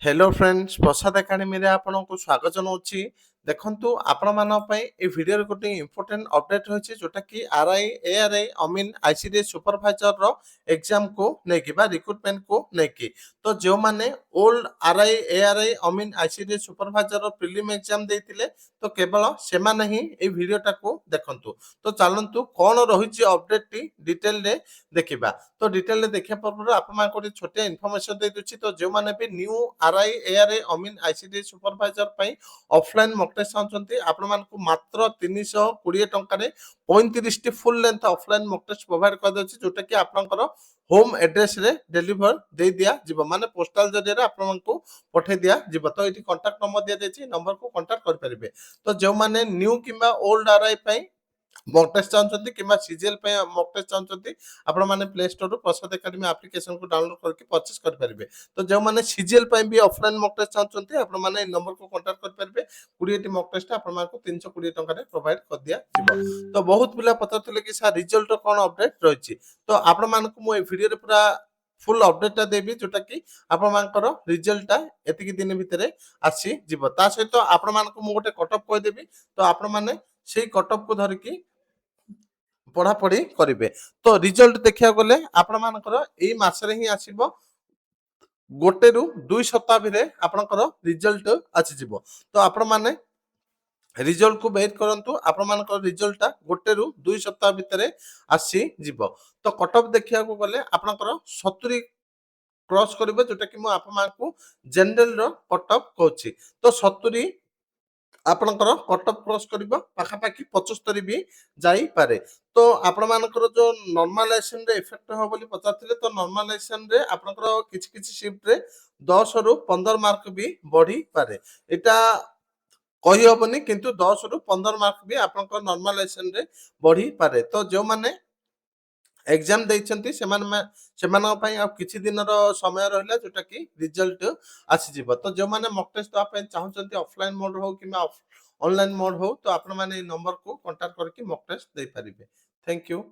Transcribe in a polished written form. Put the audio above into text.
Hello friends प्रसाद academy रे आपनको स्वागत जनाऊँची। देखंतु आपण मान पई ए वीडियो रे गोटे इंपोर्टेंट अपडेट होछि जोटा कि RI ARI I mean ICDS supervisor रो एग्जाम को नेकी बा रिक्रूटमेंट को नेकी। तो जो माने old RI ARI I mean ICDS supervisor रो प्रीलिम एग्जाम देथिले तो केवल से माने ही ए वीडियो टा को देखंतु। तो चलंतु कोन रहिछि अपडेट टी डिटेल रे देखिबा। तो डिटेल रे देखिया पूर्व आपण मान को छोटे इन्फॉर्मेशन दे दुछि। तो जो माने भी new RI ARI I mean ICDS supervisor पई ऑफलाइन मॉक टेस्ट चाहते आपण मानकु मात्र 320 टंका रे 35 टी full length offline mock test provide कर दछि जोटा कि आपनकर होम एड्रेस रे डिलीवर दे दिया जिवो माने पोस्टल जरिया रे आपण मानकु पठे दिया जिवो। तो एठी कांटेक्ट नंबर दिया जायछि नंबर को कांटेक्ट कर परिबे। तो जो माने न्यू किबा ओल्ड आरआई पई मॉक टेस्ट चाहते कि सीजीएल मॉक टेस्ट चाहते आपण माने प्ले स्टोर रु प्रसाद एकेडमी एप्लिकेशन को डाउनलोड करके परचेस कर परिबे। तो जो माने सीजीएल भी ऑफलाइन मॉक टेस्ट चाहते आपण माने नंबर को कांटेक्ट कर परिबे। 20 टी मॉक टेस्ट आपण माने 320 टंका रे प्रोवाइड कर दिया जिवो। तो बहुत पिला पचारथिले कि सर रिजल्ट कोन अपडेट रहिछि। तो आपण मानकु मो ए वीडियो रे पूरा फुल अपडेट टा देबी जोटा कि आपण मानकर रिजल्ट टा एतिकी दिन भितरे आसी जिवो। ता सहित आपण मानकु मो गोटे कटअप कहि देबी। तो आपण माने सेही कटअप को धरिकी पढ़ापढ़ी करेंगे। तो रिजल्ट देखा गले आपण मानकर एई मासरे ही आसीबो गोटे रु 2 सप्ताह भिरे आपनकर रिजल्ट आसी जिवो। तो आपण माने रिजल्ट को वेट करंतु आपण मानकर रिजल्ट ता गोटे रु 2 सप्ताह भितरे आसी जिवो। तो कटअप देखिया को गले आपनकर 70 क्रॉस करिवे जोटा कि मो आपण मानकु जनरल रो कटअप कहूची। तो 70 आपणकर कटअप क्रॉस करिबो पाखापाखि 75 भी जाई पारे। तो आपण मानकर जो नॉर्मलाइजेशन रे इफेक्ट हो बोली पचारथिले तो नॉर्मलाइजेशन रे आपणकर किछि किछि शिफ्ट रे 10 रु 15 मार्क भी बढ़ी पारे। एटा कहि होबनी किंतु 10 रु 15 मार्क भी आपणकर नॉर्मलाइजेशन रे बढ़ी पारे। तो जो माने एग्जाम देइछंती सेमान पई आ किछि दिन रो समय रहला जोटा कि रिजल्ट आसी जिवो। तो जो माने मॉक टेस्ट दवा पई चाहउछंती ऑफलाइन मोड हो किबा ऑनलाइन मोड हो तो आपण माने नंबर को कांटेक्ट करके मॉक टेस्ट दे परिबे। Thank you.